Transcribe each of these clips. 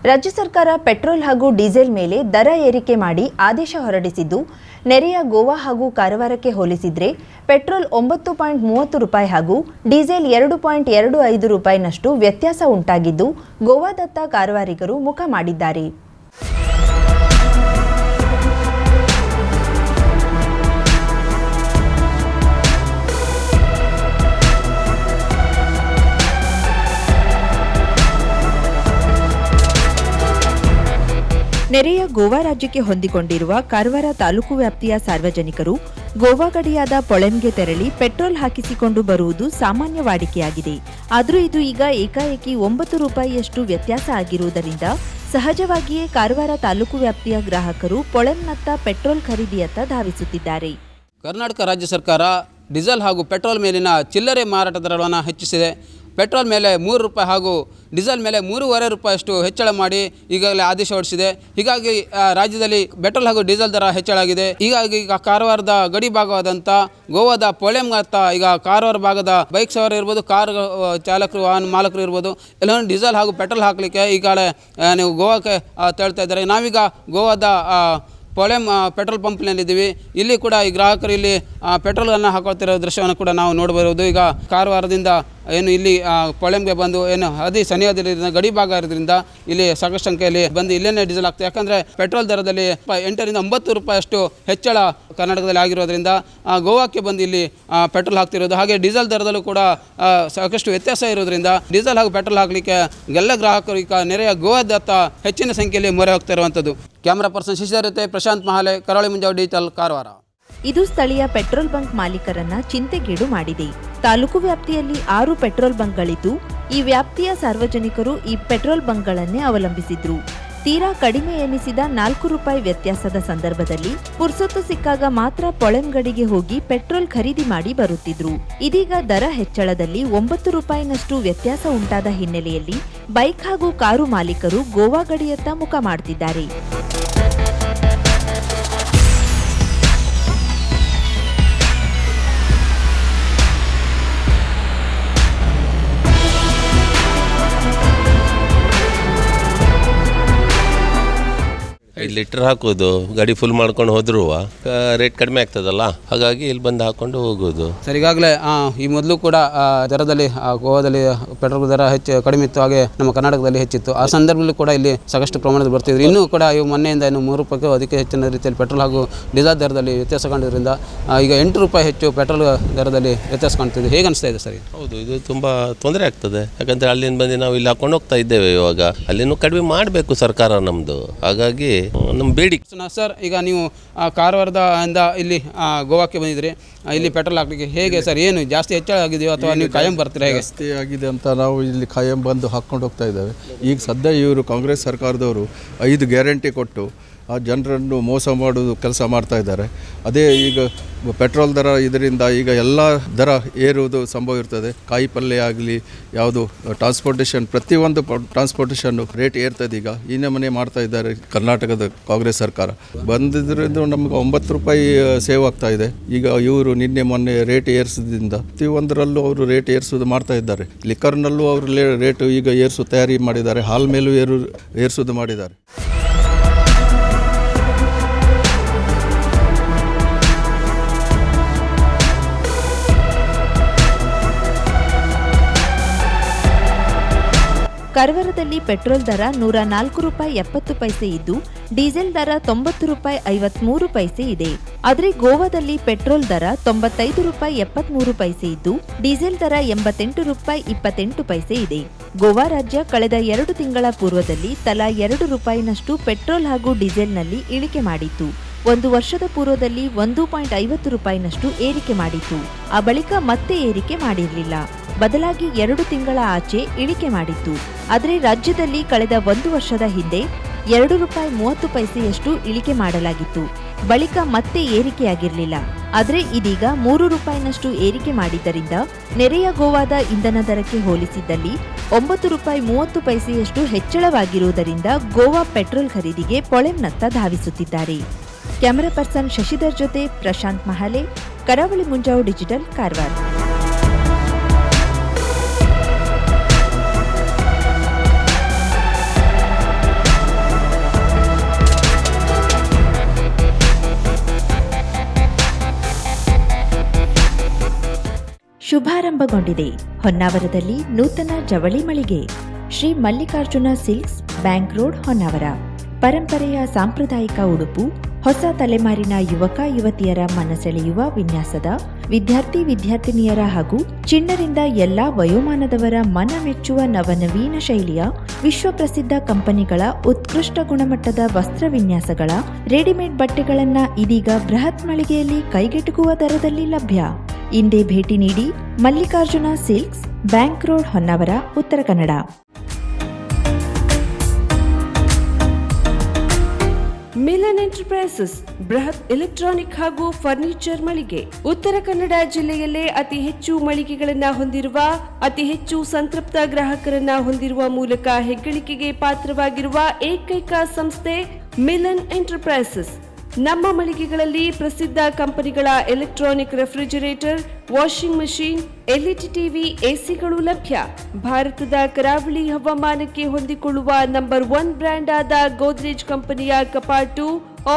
ರಾಜ್ಯ ಸರ್ಕಾರ ಪೆಟ್ರೋಲ್ ಹಾಗೂ ಡೀಸೆಲ್ ಮೇಲೆ ದರ ಏರಿಕೆ ಮಾಡಿ ಆದೇಶ ಹೊರಡಿಸಿದ್ದು, ನೆರೆಯ ಗೋವಾ ಹಾಗೂ ಕಾರವಾರಕ್ಕೆ ಹೋಲಿಸಿದರೆ ಪೆಟ್ರೋಲ್ 9.30 ರೂಪಾಯಿ ಹಾಗೂ ಡೀಸೆಲ್ 2.25 ರೂಪಾಯಿನಷ್ಟು ವ್ಯತ್ಯಾಸ ಉಂಟಾಗಿದ್ದು, ಗೋವಾದತ್ತ ಕಾರವಾರಿಗರು ಮುಖ ಮಾಡಿದ್ದಾರೆ. ನೆರೆಯ ಗೋವಾ ರಾಜ್ಯಕ್ಕೆ ಹೊಂದಿಕೊಂಡಿರುವ ಕಾರವಾರ ತಾಲೂಕು ವ್ಯಾಪ್ತಿಯ ಸಾರ್ವಜನಿಕರು ಗೋವಾ ಗಡಿಯಾದ ಪೊಳೆಮ್ಗೆ ತೆರಳಿ ಪೆಟ್ರೋಲ್ ಹಾಕಿಸಿಕೊಂಡು ಬರುವುದು ಸಾಮಾನ್ಯ ವಾಡಿಕೆಯಾಗಿದೆ. ಆದರೂ ಇದು ಈಗ ಏಕಾಏಕಿ 9 ರೂಪಾಯಿಯಷ್ಟು ವ್ಯತ್ಯಾಸ ಆಗಿರುವುದರಿಂದ ಸಹಜವಾಗಿಯೇ ಕಾರವಾರ ತಾಲೂಕು ವ್ಯಾಪ್ತಿಯ ಗ್ರಾಹಕರು ಪೊಳೆಮ್ನತ್ತ ಪೆಟ್ರೋಲ್ ಖರೀದಿಯತ್ತ ಧಾವಿಸುತ್ತಿದ್ದಾರೆ. ಕರ್ನಾಟಕ ರಾಜ್ಯ ಸರ್ಕಾರ ಡೀಸೆಲ್ ಹಾಗೂ ಪೆಟ್ರೋಲ್ ಮೇಲಿನ ಚಿಲ್ಲರೆ ಮಾರಾಟ ದರವನ್ನು ಹೆಚ್ಚಿಸಿದೆ. ಪೆಟ್ರೋಲ್ ಮೇಲೆ 3 ರೂಪಾಯಿ ಹಾಗೂ ಡೀಸೆಲ್ ಮೇಲೆ 3.5 ರೂಪಾಯಿಯಷ್ಟು ಹೆಚ್ಚಳ ಮಾಡಿ ಈಗಾಗಲೇ ಆದೇಶ ಹೊರಡಿಸಿದೆ. ಹೀಗಾಗಿ ರಾಜ್ಯದಲ್ಲಿ ಪೆಟ್ರೋಲ್ ಹಾಗೂ ಡೀಸೆಲ್ ದರ ಹೆಚ್ಚಳಾಗಿದೆ. ಹೀಗಾಗಿ ಈಗ ಕಾರವಾರದ ಗಡಿ ಭಾಗವಾದಂಥ ಗೋವಾದ ಪೊಳೆಮ್ಗತ್ತ ಈಗ ಕಾರವಾರ ಭಾಗದ ಬೈಕ್ ಸವಾರ ಇರ್ಬೋದು, ಕಾರ್ ಚಾಲಕರು, ವಾಹನ ಮಾಲಕರು ಇರ್ಬೋದು, ಎಲ್ಲರೂ ಡೀಸೆಲ್ ಹಾಗೂ ಪೆಟ್ರೋಲ್ ಹಾಕಲಿಕ್ಕೆ ಈಗಾಗಲೇ ನೀವು ಗೋವಾಕ್ಕೆ ತೆರಳ್ತಾ ಇದ್ದಾರೆ. ನಾವೀಗ ಗೋವಾದ ಪೊಳೆಮ್ ಪೆಟ್ರೋಲ್ ಪಂಪ್ನಲ್ಲಿದ್ದೀವಿ. ಇಲ್ಲಿ ಕೂಡ ಈ ಗ್ರಾಹಕರು ಇಲ್ಲಿ ಪೆಟ್ರೋಲನ್ನು ಹಾಕೊಳ್ತಿರೋ ದೃಶ್ಯವನ್ನು ಕೂಡ ನಾವು ನೋಡಬಹುದು. ಈಗ ಕಾರವಾರದಿಂದ ಏನು ಇಲ್ಲಿ ಪೊಳೆಮ್ಗೆ ಬಂದು ಏನು ಅತಿ ಸನಿಹದಿಂದ ಗಡಿ ಭಾಗ ಇರೋದ್ರಿಂದ ಇಲ್ಲಿ ಸಾಕಷ್ಟು ಸಂಖ್ಯೆಯಲ್ಲಿ ಬಂದು ಇಲ್ಲೇನೇ ಡೀಸೆಲ್ ಆಗ್ತದೆ. ಯಾಕಂದರೆ ಪೆಟ್ರೋಲ್ ದರದಲ್ಲಿ 8 ರಿಂದ 9 ರೂಪಾಯಿಯಷ್ಟು ಹೆಚ್ಚಳ ಕರ್ನಾಟಕದಲ್ಲಿ ಆಗಿರೋದ್ರಿಂದ ಗೋವಾಕ್ಕೆ ಬಂದು ಇಲ್ಲಿ ಪೆಟ್ರೋಲ್ ಹಾಕ್ತಿರೋದು. ಹಾಗೆ ಡೀಸೆಲ್ ದರದಲ್ಲೂ ಕೂಡ ಸಾಕಷ್ಟು ವ್ಯತ್ಯಾಸ ಇರೋದ್ರಿಂದ ಡೀಸೆಲ್ ಹಾಗೂ ಪೆಟ್ರೋಲ್ ಹಾಕಲಿಕ್ಕೆ ಎಲ್ಲ ಗ್ರಾಹಕರು ಈಗ ನೆರೆಯ ಗೋವಾದತ್ತ ಹೆಚ್ಚಿನ ಸಂಖ್ಯೆಯಲ್ಲಿ ಮೊರೆ ಹೋಗ್ತಾ ಇರುವಂಥದ್ದು. ಕ್ಯಾಮರಾ ಪರ್ಸನ್ ಶಿಶಿಧರ್ ಜೊತೆ ಪ್ರಶಾಂತ್ ಮಹಾಲೆ, ಕರಾವಳಿ ಮುಂಜಾವು ಡಿಜಿಟಲ್, ಕಾರವಾರ. ಇದು ಸ್ಥಳೀಯ ಪೆಟ್ರೋಲ್ ಬಂಕ್ ಮಾಲೀಕರನ್ನ ಚಿಂತೆಗೀಡು ಮಾಡಿದೆ. ತಾಲೂಕು ವ್ಯಾಪ್ತಿಯಲ್ಲಿ 6 ಪೆಟ್ರೋಲ್ ಬಂಕ್ಗಳಿದ್ದು, ಈ ವ್ಯಾಪ್ತಿಯ ಸಾರ್ವಜನಿಕರು ಈ ಪೆಟ್ರೋಲ್ ಬಂಕ್ಗಳನ್ನೇ ಅವಲಂಬಿಸಿದ್ರು. ತೀರಾ ಕಡಿಮೆ ಎನಿಸಿದ 4 ರೂಪಾಯಿ ವ್ಯತ್ಯಾಸದ ಸಂದರ್ಭದಲ್ಲಿ ಪುರ್ಸೊತ್ತು ಸಿಕ್ಕಾಗ ಮಾತ್ರ ಪೊಳೆಮ್ ಗಡಿಗೆ ಹೋಗಿ ಪೆಟ್ರೋಲ್ ಖರೀದಿ ಮಾಡಿ ಬರುತ್ತಿದ್ರು. ಇದೀಗ ದರ ಹೆಚ್ಚಳದಲ್ಲಿ 9 ರೂಪಾಯಿನಷ್ಟು ವ್ಯತ್ಯಾಸ ಉಂಟಾದ ಹಿನ್ನೆಲೆಯಲ್ಲಿ ಬೈಕ್ ಹಾಗೂ ಕಾರು ಮಾಲೀಕರು ಗೋವಾ ಗಡಿಯತ್ತ ಮುಖ ಮಾಡ್ತಿದ್ದಾರೆ. ಲೀಟರ್ ಹಾಕೋದು, ಗಾಡಿ ಫುಲ್ ಮಾಡ್ಕೊಂಡು ಹೋದ್ರು ರೇಟ್ ಕಡಿಮೆ ಆಗ್ತದಲ್ಲ, ಹಾಗಾಗಿ ಇಲ್ಲಿ ಬಂದು ಹಾಕೊಂಡು ಹೋಗೋದು. ಸರ್, ಈಗಾಗಲೇ ಈ ಮೊದಲು ಕೂಡ ದರದಲ್ಲಿ ಗೋವಾದಲ್ಲಿ ಪೆಟ್ರೋಲ್ ದರ ಕಡಿಮೆ ಇತ್ತು, ಹಾಗೆ ನಮ್ಮ ಕರ್ನಾಟಕದಲ್ಲಿ ಹೆಚ್ಚಿತ್ತು. ಆ ಸಂದರ್ಭದಲ್ಲಿ ಕೂಡ ಇಲ್ಲಿ ಸಾಕಷ್ಟು ಪ್ರಮಾಣದಲ್ಲಿ ಬರ್ತಿದ್ರು. ಇನ್ನೂ ಕೂಡ ಮೊನ್ನೆಯಿಂದ ಇನ್ನು 3 ರೂಪಾಯಿಗೂ ಅದಕ್ಕೆ ಹೆಚ್ಚಿನ ರೀತಿಯಲ್ಲಿ ಪೆಟ್ರೋಲ್ ಹಾಗೂ ಡೀಸೆಲ್ ದರದಲ್ಲಿ ವ್ಯತ್ಯಾಸ ಕಂಡಿದ್ದರಿಂದ ಈಗ 8 ರೂಪಾಯಿ ಹೆಚ್ಚು ಪೆಟ್ರೋಲ್ ದರದಲ್ಲಿ ವ್ಯತ್ಯಾಸ ಕಾಣ್ತಿದೆ. ಹೇಗೆ ಅನಿಸ್ತಾ ಇದೆ ಸರ್? ಹೌದು, ಇದು ತುಂಬ ತೊಂದರೆ ಆಗ್ತದೆ. ಯಾಕಂದರೆ ಅಲ್ಲಿಂದ ಬಂದು ನಾವು ಇಲ್ಲಿ ಹಾಕೊಂಡು ಹೋಗ್ತಾ ಇದ್ದೇವೆ. ಇವಾಗ ಅಲ್ಲಿನೂ ಕಡಿಮೆ ಮಾಡಬೇಕು ಸರ್ಕಾರ ನಮ್ಮದು, ಹಾಗಾಗಿ ನಮ್ಮ ಬೇಡಿಕೆ. ಸರ್, ಈಗ ನೀವು ಕಾರವಾರದಿಂದ ಇಲ್ಲಿ ಗೋವಾಕ್ಕೆ ಬಂದಿದ್ರಿ, ಇಲ್ಲಿ ಪೆಟ್ರೋಲ್ ಹಾಕಲಿಕ್ಕೆ ಹೇಗೆ ಸರ್? ಏನು ಜಾಸ್ತಿ ಹೆಚ್ಚಳ ಆಗಿದೆಯೋ ಅಥವಾ ನೀವು ಕಾಯಂ ಬರ್ತೀರಾ? ಹೇಗೆ ಜಾಸ್ತಿ ಆಗಿದೆ ಅಂತ ನಾವು ಇಲ್ಲಿ ಕಾಯಂ ಬಂದು ಹಾಕ್ಕೊಂಡು ಹೋಗ್ತಾ ಇದ್ದೇವೆ. ಈಗ ಸದ್ಯ ಇವರು ಕಾಂಗ್ರೆಸ್ ಸರ್ಕಾರದವರು 5 ಗ್ಯಾರಂಟಿ ಕೊಟ್ಟು ಆ ಜನರನ್ನು ಮೋಸ ಮಾಡೋದು ಕೆಲಸ ಮಾಡ್ತಾ ಇದ್ದಾರೆ. ಅದೇ ಈಗ ಪೆಟ್ರೋಲ್ ದರ ಇದರಿಂದ ಈಗ ಎಲ್ಲ ದರ ಏರುವುದು ಸಂಭವ ಇರ್ತದೆ. ಕಾಯಿ ಪಲ್ಯ ಆಗಲಿ, ಯಾವುದು ಟ್ರಾನ್ಸ್ಪೋರ್ಟೇಷನ್, ಪ್ರತಿಯೊಂದು ಟ್ರಾನ್ಸ್ಪೋರ್ಟೇಷನ್ನು ರೇಟ್ ಏರ್ತದೆ. ಈಗ ಈ ನಮೂನೆ ಮಾಡ್ತಾ ಇದ್ದಾರೆ ಕರ್ನಾಟಕದ ಕಾಂಗ್ರೆಸ್ ಸರ್ಕಾರ. ಬಂದಿದ್ದರಿಂದ ನಮ್ಗೆ 9 ರೂಪಾಯಿ ಸೇವ್ ಆಗ್ತಾ ಇದೆ. ಈಗ ಇವರು ನಿನ್ನೆ ಮೊನ್ನೆ ರೇಟ್ ಏರಿಸೋದ್ರಿಂದ ಪ್ರತಿಯೊಂದರಲ್ಲೂ ಅವರು ರೇಟ್ ಏರಿಸೋದು ಮಾಡ್ತಾ ಇದ್ದಾರೆ. ಲಿಕ್ಕರ್ನಲ್ಲೂ ಅವರು ರೇಟು ಈಗ ಏರಿಸೋ ತಯಾರಿ ಮಾಡಿದ್ದಾರೆ. ಹಾಲ್ ಮೇಲೂ ಏರಿಸೋದು ಮಾಡಿದ್ದಾರೆ. ಕಾರವಾರದಲ್ಲಿ ಪೆಟ್ರೋಲ್ ದರ 104 ರೂಪಾಯಿ 70 ಪೈಸೆ ಇದ್ದು, ಡೀಸೆಲ್ ದರ 90 ರೂಪಾಯಿ 53 ಪೈಸೆ ಇದೆ. ಆದರೆ ಗೋವಾದಲ್ಲಿ ಪೆಟ್ರೋಲ್ ದರ 95 ರೂಪಾಯಿ 73 ಪೈಸೆ ಇದ್ದು, ಡೀಸೆಲ್ ದರ 88 ರೂಪಾಯಿ 28 ಪೈಸೆ ಇದೆ. ಗೋವಾ ರಾಜ್ಯ ಕಳೆದ 2 ತಿಂಗಳ ಪೂರ್ವದಲ್ಲಿ ತಲಾ 2 ರೂಪಾಯಿನಷ್ಟು ಪೆಟ್ರೋಲ್ ಹಾಗೂ ಡೀಸೆಲ್ನಲ್ಲಿ ಇಳಿಕೆ ಮಾಡಿತ್ತು. 1 ವರ್ಷದ ಪೂರ್ವದಲ್ಲಿ 1.50 ರೂಪಾಯಿನಷ್ಟು ಏರಿಕೆ ಮಾಡಿತ್ತು. ಆ ಬಳಿಕ ಮತ್ತೆ ಏರಿಕೆ ಮಾಡಿರಲಿಲ್ಲ. ಬದಲಾಗಿ 2 ತಿಂಗಳ ಆಚೆ ಇಳಿಕೆ ಮಾಡಿತ್ತು. ಆದರೆ ರಾಜ್ಯದಲ್ಲಿ ಕಳೆದ 1 ವರ್ಷದ ಹಿಂದೆ 2 ರೂಪಾಯಿ 30 ಪೈಸೆಯಷ್ಟು ಇಳಿಕೆ ಮಾಡಲಾಗಿತ್ತು. ಬಳಿಕ ಮತ್ತೆ ಏರಿಕೆಯಾಗಿರಲಿಲ್ಲ. ಆದರೆ ಇದೀಗ 3 ರೂಪಾಯಿನಷ್ಟು ಏರಿಕೆ ಮಾಡಿದ್ದರಿಂದ ನೆರೆಯ ಗೋವಾದ ಇಂಧನ ದರಕ್ಕೆ ಹೋಲಿಸಿದ್ದಲ್ಲಿ 9 ರೂಪಾಯಿ 30 ಪೈಸೆಯಷ್ಟು ಹೆಚ್ಚಳವಾಗಿರುವುದರಿಂದ ಗೋವಾ ಪೆಟ್ರೋಲ್ ಖರೀದಿಗೆ ಪೊಳೆಮ್ನತ್ತ ಧಾವಿಸುತ್ತಿದ್ದಾರೆ. ಕ್ಯಾಮರಾ ಪರ್ಸನ್ ಶಶಿಧರ್ ಜೊತೆ ಪ್ರಶಾಂತ್ ಮಹಾಲೆ, ಕರಾವಳಿ ಮುಂಜಾವು ಡಿಜಿಟಲ್, ಕಾರವಾರ. ಶುಭಾರಂಭಗೊಂಡಿದೆ. ಹೊನ್ನಾವರದಲ್ಲಿ ನೂತನ ಜವಳಿ ಮಳಿಗೆ Shri Mallikarjuna silks, bank road, Honnavar. ಪರಂಪರೆಯ ಸಾಂಪ್ರದಾಯಿಕ ಉಡುಪು, ಹೊಸ ತಲೆಮಾರಿನ ಯುವಕ ಯುವತಿಯರ ಮನಸೆಳೆಯುವ ವಿನ್ಯಾಸದ, ವಿದ್ಯಾರ್ಥಿನಿಯರ ಹಾಗೂ ಚಿಣ್ಣರಿಂದ ಎಲ್ಲಾ ವಯೋಮಾನದವರ ಮನ ಮೆಚ್ಚುವ ನವನವೀನ ಶೈಲಿಯ ವಿಶ್ವಪ್ರಸಿದ್ಧ ಕಂಪನಿಗಳ ಉತ್ಕೃಷ್ಟ ಗುಣಮಟ್ಟದ ವಸ್ತ್ರ ವಿನ್ಯಾಸಗಳ ರೆಡಿಮೇಡ್ ಬಟ್ಟೆಗಳನ್ನ ಇದೀಗ ಬೃಹತ್ ಮಳಿಗೆಯಲ್ಲಿ ಕೈಗೆಟುಕುವ ದರದಲ್ಲಿ ಲಭ್ಯ. ಇಂದೇ ಭೇಟಿ ನೀಡಿ Mallikarjuna silks, bank road, Honnavar, Uttara Kannada. Milan enterprises ಬೃಹತ್ ಎಲೆಕ್ಟ್ರಾನಿಕ್ ಹಾಗೂ ಫರ್ನಿಚರ್ ಮಳಿಗೆ. ಉತ್ತರ ಕನ್ನಡ ಜಿಲ್ಲೆಯಲ್ಲೇ ಅತಿ ಹೆಚ್ಚು ಮಳಿಗೆಗಳನ್ನ ಹೊಂದಿರುವ, ಅತಿ ಹೆಚ್ಚು ಸಂತೃಪ್ತ ಗ್ರಾಹಕರನ್ನ ಹೊಂದಿರುವ ಮೂಲಕ ಹೆಗ್ಗಳಿಕೆಗೆ ಪಾತ್ರವಾಗಿರುವ ಏಕೈಕ ಸಂಸ್ಥೆ ಮಿಲನ್ ಎಂಟರ್ಪ್ರೈಸಸ್. ನಮ್ಮ ಮಳಿಗೆಗಳಲ್ಲಿ ಪ್ರಸಿದ್ಧ ಕಂಪನಿಗಳ electronic refrigerator, washing machine, LED TV, ಎಸಿಗಳು ಲಭ್ಯ. ಭಾರತದ ಕರಾವಳಿ ಹವಾಮಾನಕ್ಕೆ ಹೊಂದಿಕೊಳ್ಳುವ ನಂಬರ್ 1 ಬ್ರ್ಯಾಂಡ್ ಆದ ಗೋದ್ರೇಜ್ ಕಂಪನಿಯ ಕಪಾಟು,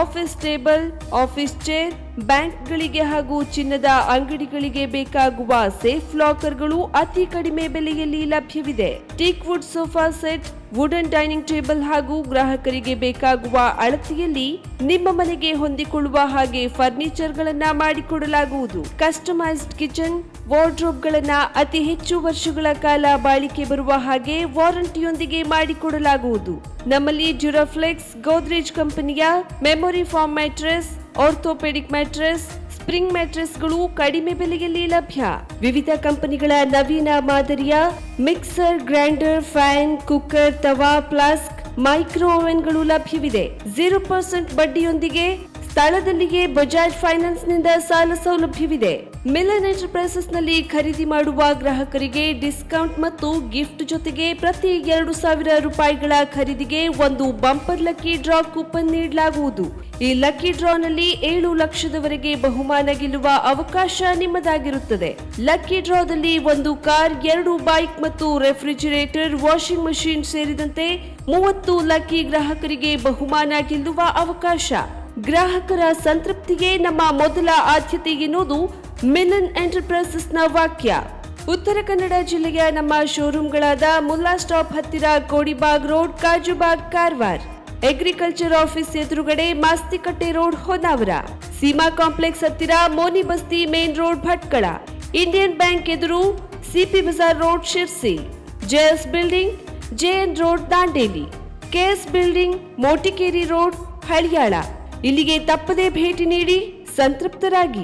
ಆಫೀಸ್ ಟೇಬಲ್, ಆಫೀಸ್ ಚೇರ್, ಬ್ಯಾಂಕ್ಗಳಿಗೆ ಹಾಗೂ ಚಿನ್ನದ ಅಂಗಡಿಗಳಿಗೆ ಬೇಕಾಗುವ ಸೇಫ್ ಲಾಕರ್ಗಳು ಅತಿ ಕಡಿಮೆ ಬೆಲೆಯಲ್ಲಿ ಲಭ್ಯವಿದೆ. Teak wood sofa set, wooden dining table ಹಾಗೂ ಗ್ರಾಹಕರಿಗೆ ಬೇಕಾಗುವ ಅಳತೆಯಲ್ಲಿ ನಿಮ್ಮ ಮನೆಗೆ ಹೊಂದಿಕೊಳ್ಳುವ ಹಾಗೆ ಫರ್ನಿಚರ್ಗಳನ್ನ ಮಾಡಿಕೊಡಲಾಗುವುದು. ಕಸ್ಟಮೈಸ್ಡ್ ಕಿಚನ್, ವಾರ್ಡ್ರೋಬ್ಗಳನ್ನ ಅತಿ ಹೆಚ್ಚು ವರ್ಷಗಳ ಕಾಲ ಬಾಳಿಕೆ ಬರುವ ಹಾಗೆ ವಾರಂಟಿಯೊಂದಿಗೆ ಮಾಡಿಕೊಡಲಾಗುವುದು. ನಮ್ಮಲ್ಲಿ ಡ್ಯೂರಾಫ್ಲೆಕ್ಸ್, ಗೋದ್ರೇಜ್ ಕಂಪನಿಯ memory foam mattress, orthopaedic mattress, spring ಮ್ಯಾಟ್ರೆಸ್ಗಳು ಕಡಿಮೆ ಬೆಲೆಯಲ್ಲಿ ಲಭ್ಯ. ವಿವಿಧ ಕಂಪನಿಗಳ ನವೀನ ಮಾದರಿಯ ಮಿಕ್ಸರ್, ಗ್ರೈಂಡರ್, ಫ್ಯಾನ್, ಕುಕ್ಕರ್, ತವಾ, ಫ್ಲಾಸ್ಕ್, ಮೈಕ್ರೋ ಓವೆನ್ಗಳು ಲಭ್ಯವಿದೆ. 0% ಬಡ್ಡಿಯೊಂದಿಗೆ ಸ್ಥಳದಲ್ಲಿಯೇ ಬಜಾಜ್ ಫೈನಾನ್ಸ್ ನಿಂದ ಸಾಲ ಸೌಲಭ್ಯವಿದೆ. ಮಿಲನ್ ಎಂಟರ್ಪ್ರೈಸಸ್ ನಲ್ಲಿ ಖರೀದಿ ಮಾಡುವ ಗ್ರಾಹಕರಿಗೆ ಡಿಸ್ಕೌಂಟ್ ಮತ್ತು ಗಿಫ್ಟ್ ಜೊತೆಗೆ ಪ್ರತಿ 2,000 ರೂಪಾಯಿಗಳ ಖರೀದಿಗೆ ಒಂದು ಬಂಪರ್ ಲಕ್ಕಿ ಡ್ರಾ ಕೂಪನ್ ನೀಡಲಾಗುವುದು. ಈ ಲಕ್ಕಿ ಡ್ರಾನಲ್ಲಿ 7 ಲಕ್ಷದವರೆಗೆ ಬಹುಮಾನ ಗೆಲ್ಲುವ ಅವಕಾಶ ನಿಮ್ಮದಾಗಿರುತ್ತದೆ. ಲಕ್ಕಿ ಡ್ರಾದಲ್ಲಿ 1 ಕಾರ್, 2 ಬೈಕ್ ಮತ್ತು ರೆಫ್ರಿಜರೇಟರ್, ವಾಷಿಂಗ್ ಮಷೀನ್ ಸೇರಿದಂತೆ 30 ಲಕ್ಕಿ ಗ್ರಾಹಕರಿಗೆ ಬಹುಮಾನ ಗೆಲ್ಲುವ ಅವಕಾಶ. ಗ್ರಾಹಕರ ಸಂತೃಪ್ತಿಗೆ ನಮ್ಮ ಮೊದಲ ಆದ್ಯತೆ ಎನ್ನುವುದು ಮಿಲನ್ ಎಂಟರ್ಪ್ರೈಸಸ್ನ ವಾಕ್ಯ. ಉತ್ತರ ಕನ್ನಡ ಜಿಲ್ಲೆಯ ನಮ್ಮ ಶೋರೂಮ್ಗಳಾದ ಮುಲ್ಲಾ ಸ್ಟಾಪ್ ಹತ್ತಿರ Kodibag road, Kajubag, Karwar. Agriculture office ಎದುರುಗಡೆ ಮಾಸ್ತಿಕಟ್ಟೆ ರೋಡ್, ಹೊನ್ನಾವರ. ಸೀಮಾ ಕಾಂಪ್ಲೆಕ್ಸ್ ಹತ್ತಿರ Moni Basti main road, Bhatkal. Indian Bank ಎದುರು CP Bazar road, Sirsi. JS building, JN road, Dandeli. KS building, Motikeri road, Haliyal. ಇಲ್ಲಿಗೆ ತಪ್ಪದೇ ಭೇಟಿ ನೀಡಿ ಸಂತೃಪ್ತರಾಗಿ.